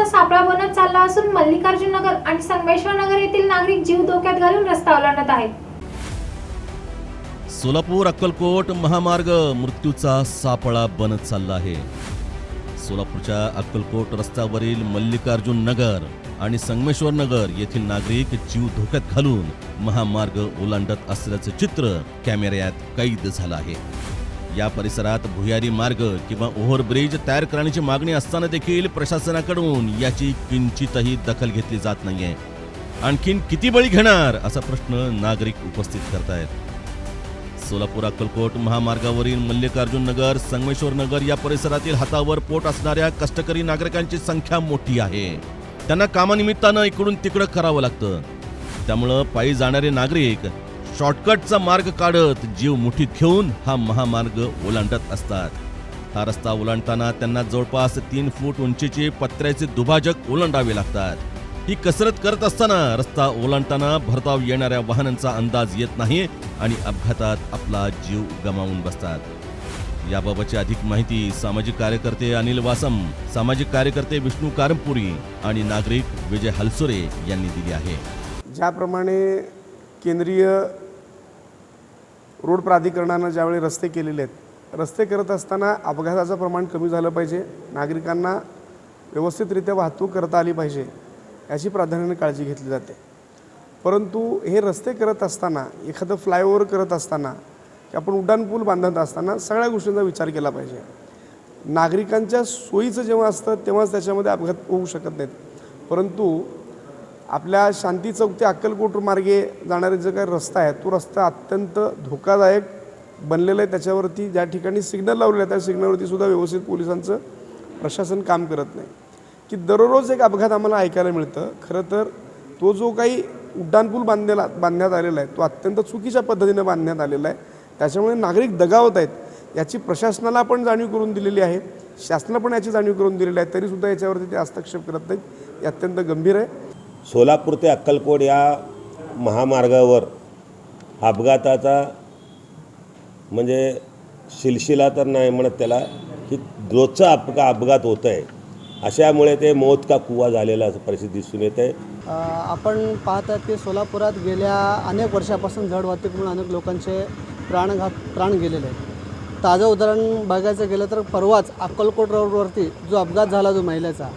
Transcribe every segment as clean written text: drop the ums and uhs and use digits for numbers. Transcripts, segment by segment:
सापळा बनत चालला असून मल्लिकार्जुन नगर आणि संगमेश्वर नगर येथील नागरिक जीव धोक्यात घालून रस्ता ओलांडत आहेत. सोलापूर अक्कलकोट महामार्ग मृत्यूचा सापळा बनत चालला आहे. सोलापूरच्या अक्कलकोट रस्त्यावरील मल्लिकार्जुन नगर आणि संगमेश्वर नगर येथील नागरिक जीव धोक्यात घालून महामार्ग ओलांडत असल्याचे चित्र कॅमेऱ्यात कैद झालं आहे. या परिसरात भुयारी मार्ग किंवा ओव्हरब्रिज तयार करण्याची मागणी असताना देखील प्रशासनाकडून याची किंचितही दखल घेतली जात नाहीये. आणखीन किती बळी घेणार असा प्रश्न नागरिक उपस्थित करतायत. सोलापूर अक्कलकोट महामार्गावरील मल्लिकार्जुन नगर संगमेश्वर नगर या परिसरातील हातावर पोट असणाऱ्या कष्टकरी नागरिकांची संख्या मोठी आहे. त्यांना कामानिमित्तानं इकडून तिकडं करावं लागतं. त्यामुळं पायी जाणारे नागरिक शॉर्टकटचा मार्ग काढत जीव मुठीत घेऊन हा महामार्ग ओलांडत असतात. हा रस्ता ओलांडताना त्यांना जवळपास 3 फूट उंचीचे पत्र्याचे दुभाजक ओलांडावे लागतात. ही कसरत करत असताना रस्ता ओलांडताना भरधाव येणाऱ्या वाहनांचा अंदाज येत नाही आणि अपघातात आपला जीव गमावून बसतात. याबाबतची अधिक माहिती सामाजिक कार्यकर्ते अनिल वासम, सामाजिक कार्यकर्ते विष्णू कारंपुरी आणि नागरिक विजय हलसुरे यांनी दिली आहे. ज्याप्रमाणे केंद्रीय रोड प्राधिकरणानं ज्यावेळी रस्ते केलेले आहेत, रस्ते करत असताना अपघाताचं प्रमाण कमी झालं पाहिजे, नागरिकांना व्यवस्थितरित्या वाहतूक करता आली पाहिजे याची प्राधान्याने काळजी घेतली जाते. परंतु हे रस्ते करत असताना, एखादं फ्लायओव्हर करत असताना, की आपण उड्डाणपूल बांधत असताना सगळ्या गोष्टींचा विचार केला पाहिजे. नागरिकांच्या सोयीचं जेव्हा असतं तेव्हाच त्याच्यामध्ये अपघात होऊ शकत नाहीत. परंतु आपल्या शांती चौक ते अक्कलकोट मार्गे जाणारे जे काही रस्ता आहे तो रस्ता अत्यंत धोकादायक बनलेला आहे. त्याच्यावरती ज्या ठिकाणी सिग्नल लावलेलं आहे त्या सिग्नलवरती सुद्धा व्यवस्थित पोलिसांचं प्रशासन काम करत नाही. की दररोज एक अपघात आम्हाला ऐकायला मिळतं. खरं तर तो जो काही उड्डाणपूल बांधण्यात आलेला आहे तो अत्यंत चुकीच्या पद्धतीनं बांधण्यात आलेला आहे. त्याच्यामुळे नागरिक दगावत आहेत. याची प्रशासनाला पण जाणीव करून दिलेली आहे, शासनाला पण याची जाणीव करून दिलेली आहे, तरीसुद्धा याच्यावरती ते हस्तक्षेप करत नाहीत. हे अत्यंत गंभीर आहे. सोलापूर ते अक्कलकोट या महामार्गावर अपघाताचा म्हणजे शिलशिला तर नाही म्हणत त्याला, की रोजचा अपघात होत आहे. अशामुळे ते मौत का कुवा झालेला असं परिस्थिती दिसून येत आहे. आपण पाहतात की सोलापुरात गेल्या अनेक वर्षापासून जड वाहतुकीमुळे अनेक लोकांचे प्राण गेलेले आहेत. ताजं उदाहरण बघायचं गेलं तर परवाच अक्कलकोट रोडवरती जो अपघात झाला जो महिलेचा,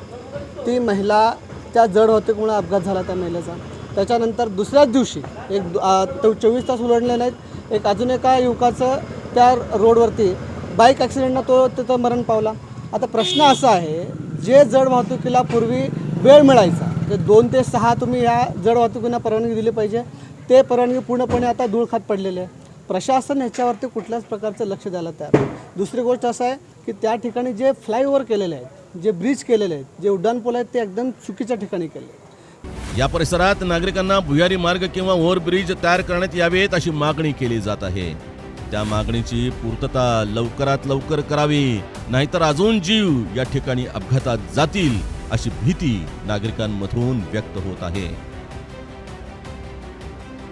ती महिला त्या जड वाहतुकीमुळे अपघात झाला त्या महिलेचा. त्याच्यानंतर दुसऱ्याच दिवशी 24 तास उलटले नाहीत, अजून एका युवकाचं त्या रोडवरती बाईक ॲक्सिडेंटनं तो तिथं मरण पावला. आता प्रश्न असा आहे, जे जड वाहतुकीला पूर्वी वेळ मिळायचा, जे 2 ते 6 तुम्ही या जड वाहतुकींना परवानगी दिली पाहिजे, ते परवानगी पूर्णपणे आता धूळखात पडलेले आहे. प्रशासन ह्याच्यावरती कुठल्याच प्रकारचं लक्ष द्यायला तयार नाही. दुसरी गोष्ट असं आहे की त्या ठिकाणी जे फ्लायओव्हर केलेले आहेत, जे ब्रिज केलेले आहेत, जे उड्डाणपूल आहेत ते एकदम चुकीच्या ठिकाणी केले आहेत. या परिसरात नागरिकांना भुयारी मार्ग किंवा ओव्हरब्रिज तयार करण्यात यावेत अशी मागणी केली जात आहे. त्या मागणीची पूर्तता लवकरात लवकर करावी, नाहीतर अजून जीव या ठिकाणी अपघातात जातील अशी भीती नागरिकांमधून व्यक्त होत आहे.